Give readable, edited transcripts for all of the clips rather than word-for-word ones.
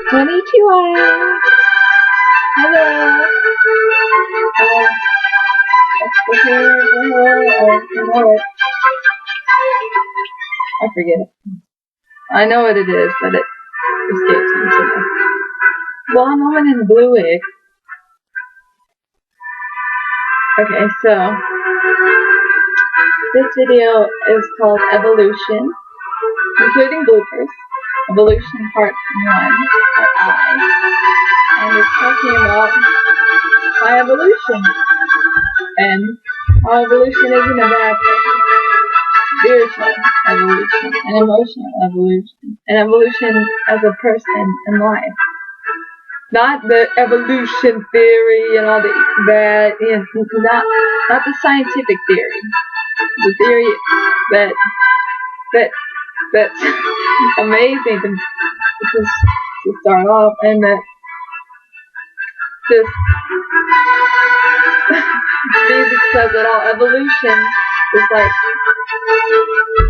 Konnichiwa. Hello. I forget it. I know what it is, but it escapes me today. Blonde woman in a blue wig. Okay, so this video is called Evolution, including bloopers. Evolution Part 1, Part I, and it's talking about my evolution, and how evolution isn't a bad thing. Spiritual evolution, and emotional evolution, and evolution as a person in life. Not the evolution theory and all the bad, not the scientific theory. The theory that's amazing to start off, and that this Jesus says that all evolution is like,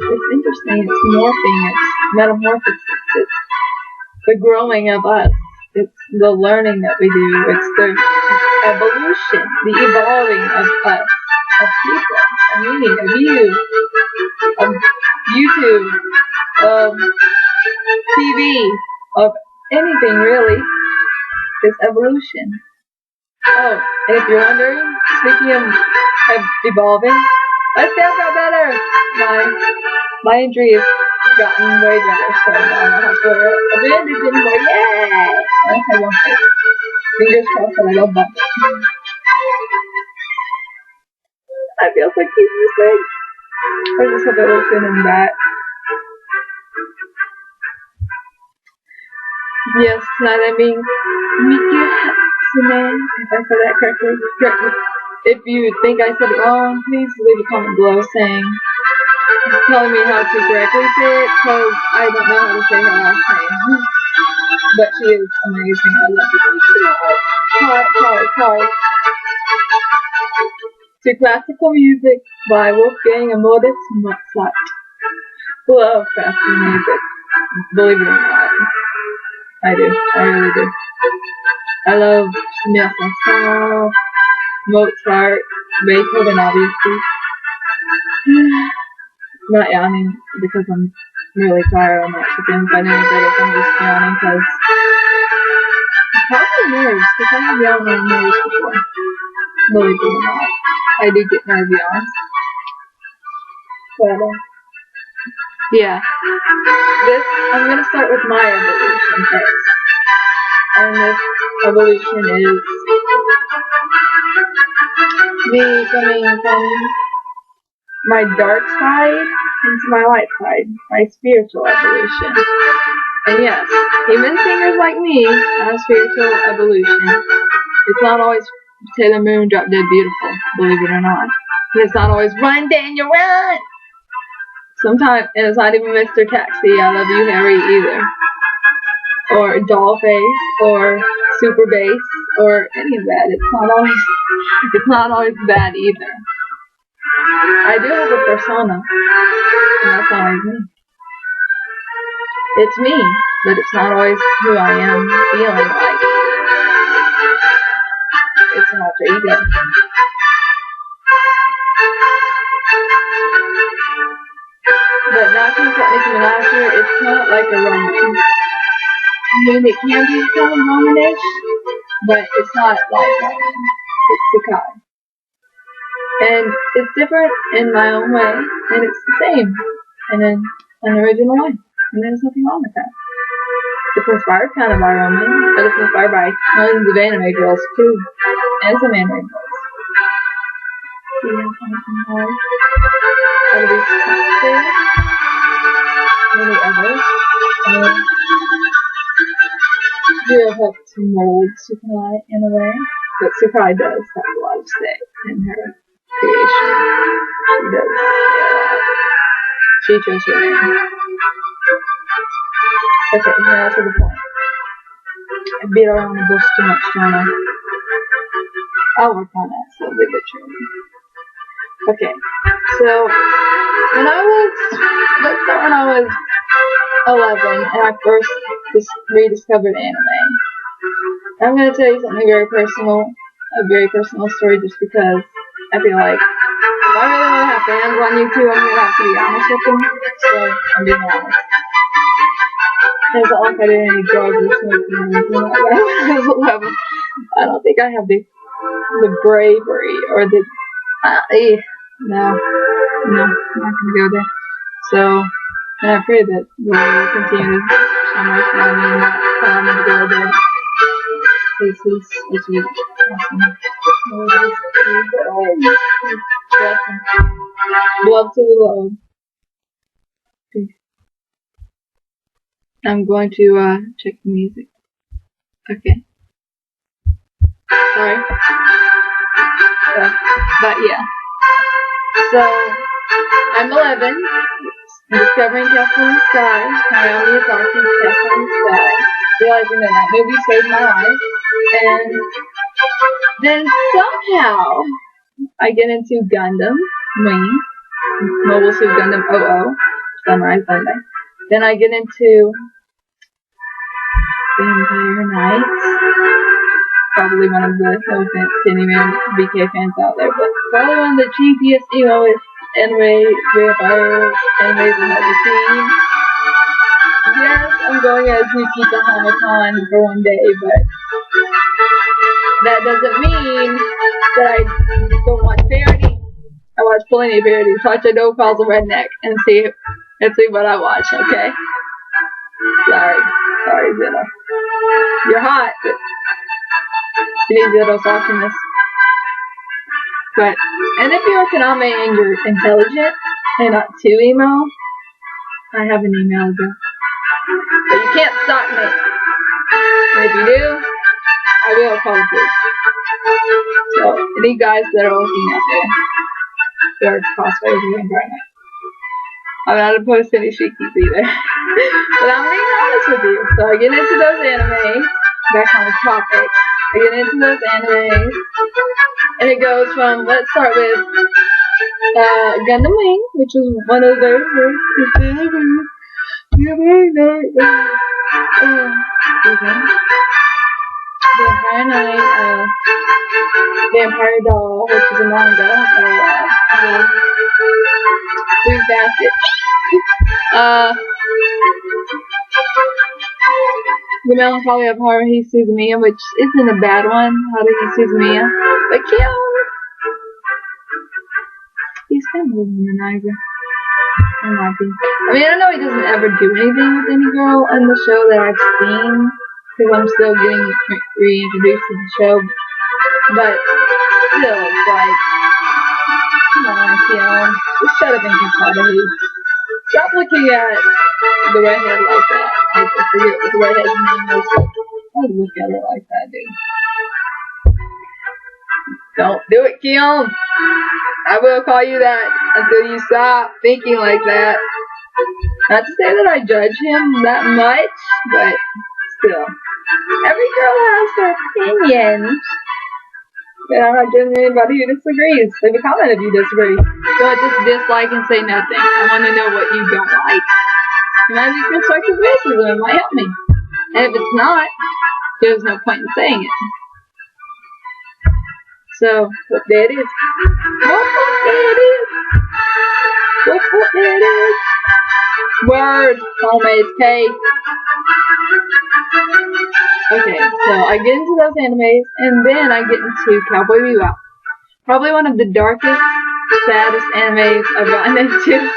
it's interesting, it's morphing, it's metamorphosis, it's the growing of us, it's the learning that we do, it's the evolution, the evolving of us, of people, of me, of you, of YouTube, of TV, of anything really, is evolution. Oh, and if you're wondering, speaking of evolving, my scalp got better. My injury has gotten way better, so now I don't have to wear a bandage anymore. Yay! Unless I won't take it. Fingers crossed that I don't bump it. I feel so cute in this thing. I just hope it looks in and back. Yes, tonight I'm being Mickey Hatsune, if I said that correctly. If you think I said it wrong, please leave a comment below telling me how to correctly say it, because I don't know how to say her last name. But she is amazing. I love her. Heart. To classical music by Wolfgang Amadeus Mozart. Love classical music. Believe it or not. I do. I really do. I love Mozart, Beethoven, obviously. Not yawning because I'm really tired. I'm not chicken. If I know better, I'm just yawning because probably nerves, because I have yawned on nerves before. Believe it or not. I do get nerve yawns. But, yeah. I'm going to start with my evolution first. And this evolution is me coming from my dark side into my light side, my spiritual evolution. And yes, human singers like me have spiritual evolution. It's not always Taylor Moon, Drop Dead Beautiful, believe it or not. It's not always Run Daniel Run! Sometimes, and it's not even Mr. Taxi, I Love You Harry either. Or Dollface, or Super Bass, or any of that. It's not always bad either. I do have a persona, and that's not always me. It's me, but it's not always who I am feeling like. It's an alter ego. But not to Nicki Minaj here, it's kind of like a Roman. I mean, it can be kind of Romanish, but it's not like Roman. It's Sukai. And it's different in my own way, and it's the same in an original way. And there's nothing wrong with that. It's inspired kind of by Roman, but it's inspired by tons of anime girls too, and some anime boys. See how some more out of these there. Many others. Do help to mold Sukai in a way, but Sukai does have a lot of say in her creation. She does say a lot. She chose her name. Okay, now to the point. I beat around the bush too much, Jonah. I'll work on that slowly but surely. Okay, so when I was 11 and I first just rediscovered anime. I'm going to tell you something very personal, a very personal story, just because I feel like if I really want to have fans on YouTube, I'm going to have to be honest with them. So I'm being honest. It's not like I did any drugs or smoking or anything like that when I was 11. I don't think I have the bravery or the no, I'm not gonna go there. So, and I pray that the Lord will continue to show mercy on me and not allow me to go there. Because it's really awesome. Love to the Lord. I'm going to check the music. Okay. Sorry. But yeah. So, I'm 11. I'm discovering Castle in the Sky. Naomi is watching Castle in the Sky. Realizing that movie saved my life. And then somehow, I get into Gundam Wing. Mobile Suit Gundam 00. Sunrise Sunday. Then I get into Vampire Knights. Probably one of the, no offense to any BK fans out there, but probably one of the cheesiest, anime, vampire animes I've ever seen. Yes, I'm going as Nikita Hamilton for one day, but that doesn't mean that I don't watch parody. I watch plenty of parodies. Watch a No Calls a Redneck and see what I watch, okay? Sorry, Zeno. You're hot, but you need Zeno's watching this. But, and if you're a Kaname and you're intelligent and not too emo, I have an email address. But you can't stalk me. And if you do, I will call the police. So, any guys that are looking out there, they're crossfires and right now. I'm not opposed to any shikis either. But I'm being honest with you. So I get into those animes, back on the topic. I get into those animes, and it goes from, let's start with Gundam Wing, which is one of their Vampire Knight, Vampire Doll, which is a manga, Fruit Basket, The Melancholy of Haruhi Suzumiya, which isn't a bad one, Haruhi Suzumiya, but Kyo, he's kind of a womanizer, in my opinion. I mean, I know he doesn't ever do anything with any girl in the show that I've seen, because I'm still getting reintroduced to the show, but still, it's like, come on, Kyo, just shut up and keep Haruhi. Stop looking at the redhead like that. I forget what the redhead's name is, but don't look at her like that, dude. Don't do it, Keon. I will call you that until you stop thinking like that. Not to say that I judge him that much, but still. Every girl has her opinions. And I'm not judging anybody who disagrees. Leave a comment if you disagree. Don't just dislike and say nothing. I want to know what you don't like. It might be constructive criticism. It might help me. And if it's not, there's no point in saying it. So, whoop, there it is. Whoop, there it is. Whoop, there it is. Word. Homemade cake. Okay, so I get into those animes, and then I get into Cowboy Bebop. Probably one of the darkest, saddest animes I've gotten into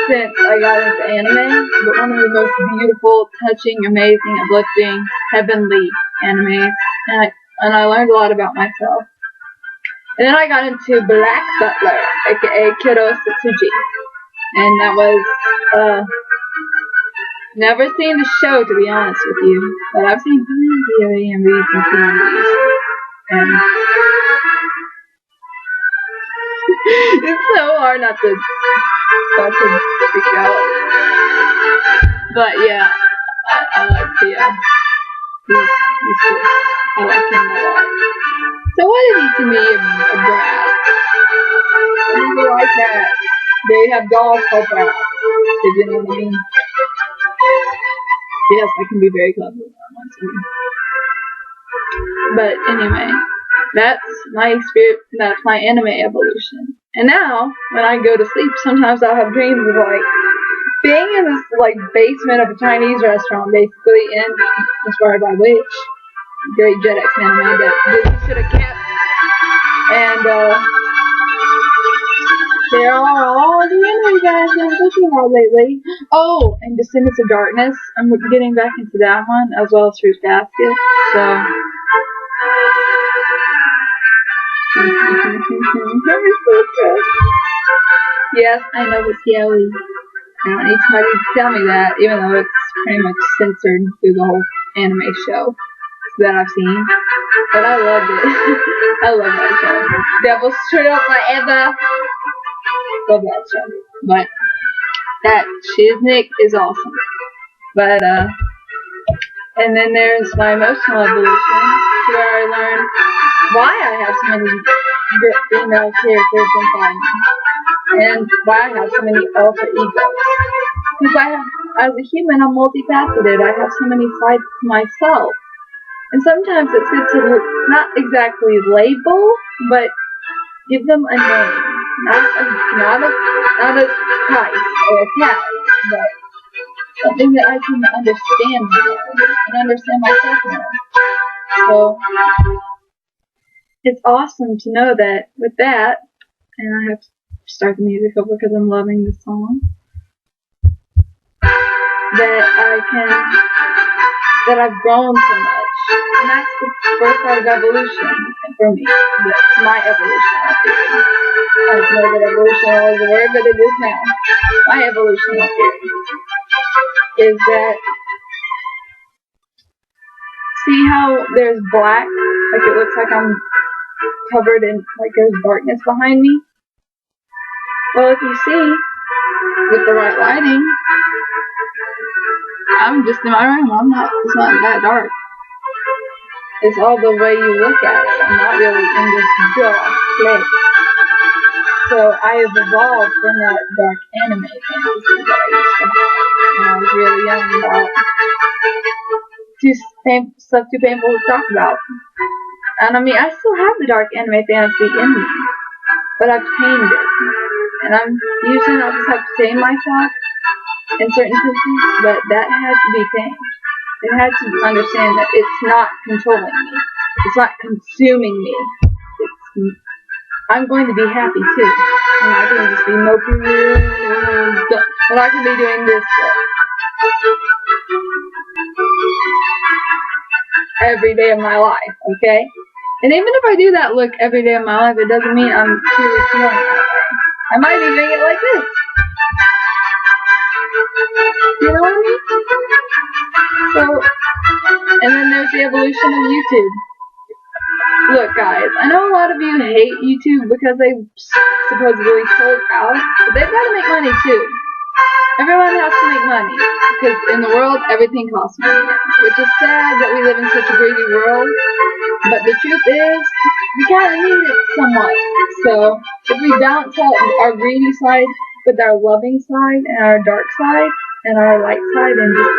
since I got into anime, but one of the most beautiful, touching, amazing, uplifting, heavenly animes, and I learned a lot about myself. And then I got into Black Butler, aka Kiro Satsuji, and that was, never seen the show, to be honest with you, but I've seen plenty of AMVs and TVs, and it's so hard not to freak out. But yeah, I like the, he's cool. I like him a lot. So what is he to me, a brat? People like that. They have dolls called brats, if you know what I mean. Yes, I can be very clever when I want to. But anyway, that's my experience. That's my anime evolution. And now, when I go to sleep, sometimes I'll have dreams of like being in this like basement of a Chinese restaurant, basically, and inspired by which great Jet X anime that Disney should have kept. And there are all the anime guys I've been thinking about lately. Oh, and Descendants of Darkness. I'm getting back into that one, as well as Fruit Basket. So. Yes, I know it's yelly. I don't need somebody to tell me that, even though it's pretty much censored through the whole anime show that I've seen. But I loved it. I love that show. Devil Straight Up Forever. Love that show. But that Shiznick is awesome. But and then there's my emotional evolution, where I learned why I have so many female characters inside me, and why I have so many alter egos. Because as a human, I'm multifaceted. I have so many sides to myself. And sometimes it's good to not exactly label, but give them a name. Not a price or a tag, but something that I can understand more and understand myself more. So it's awesome to know that with that, and I have to start the music over because I'm loving this song, that I've grown so much. And that's the first part of evolution for me. My evolutionary theory. I don't know that evolution is a word, but it is now. My evolutionary theory is that, see how there's black, like it looks like I'm covered in, like there's darkness behind me? Well, if you see, with the right lighting, I'm just in my room. It's not that dark. It's all the way you look at it. I'm not really in this dark place. So I have evolved from that dark anime fantasy that I used to have when I was really young, about stuff too painful to talk about. And I mean, I still have the dark anime fantasy in me, but I've tamed it. And I'm usually not just have to tame myself in certain instances, but that had to be tamed. It had to understand that it's not controlling me. It's not consuming me. I'm going to be happy too. I'm not going to just be moping. I'm not going to be doing this every day of my life, okay? And even if I do that look every day of my life, it doesn't mean I'm truly feeling that way. I might be doing it like this. You know what I mean? So, and then there's the evolution of YouTube. Look, guys, I know a lot of you hate YouTube because they supposedly sold out, but they've got to make money too. Everyone has to make money, because in the world, everything costs money now, which is sad that we live in such a greedy world, but the truth is, we kind of need it somewhat. So, if we balance out our greedy side with our loving side, and our dark side, and our light side, and just,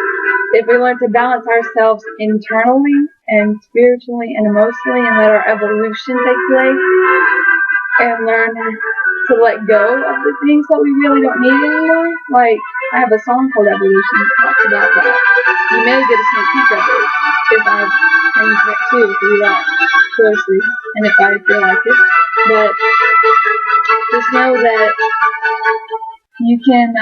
if we learn to balance ourselves internally, and spiritually, and emotionally, and let our evolution take place, and learn to let go of the things that we really don't need anymore. Like, I have a song called Evolution that talks about that. You may get a sneak peek of it if I sing it too, if you watch closely, and if I feel like it. But just know that you can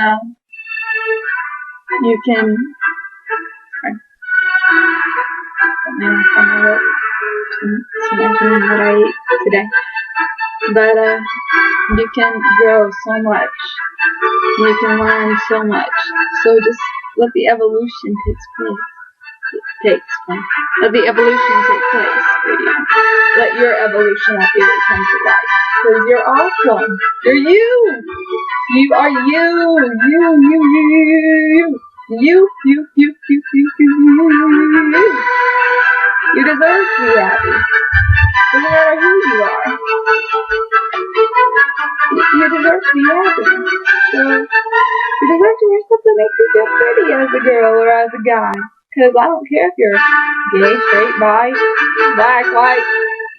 some that I ate today. But you can grow so much. You can learn so much. So just let the evolution take place. Let the evolution take place for you. Let your evolutionary theory come to life. Because you're awesome. You're you. You are you. You. You deserve to be happy. Doesn't matter who you are. You deserve to be happy. So, you deserve to wear stuff that makes you feel pretty as a girl or as a guy. Because I don't care if you're gay, straight, bi, black, white,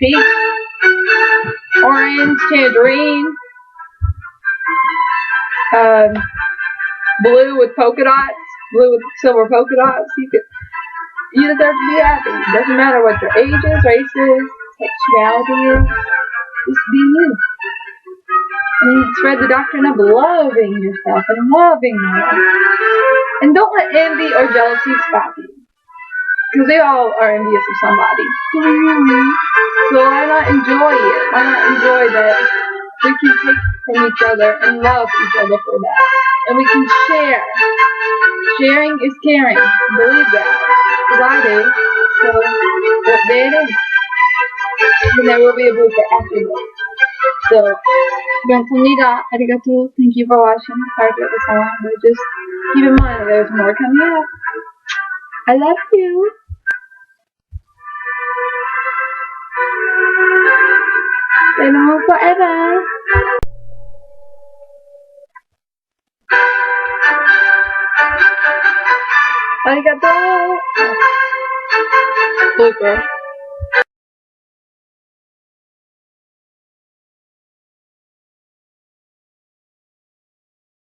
pink, orange, tangerine, blue with polka dots, blue with silver polka dots. You deserve to be happy. It doesn't matter what your age is, race is, sexuality is. Just be you. And spread the doctrine of loving yourself and loving others. And don't let envy or jealousy stop you. Because they all are envious of somebody. So why not enjoy it? Why not enjoy that we can take from each other and love each other for that? And we can share. Sharing is caring. Believe that. Because I do. So there it is. And there will be a blooper after this. So, 감사합니다. arigato. Thank you for watching. Sorry for the song, but just keep in mind that there's more coming up. I love you. Stay on forever. Arigato. Blooper.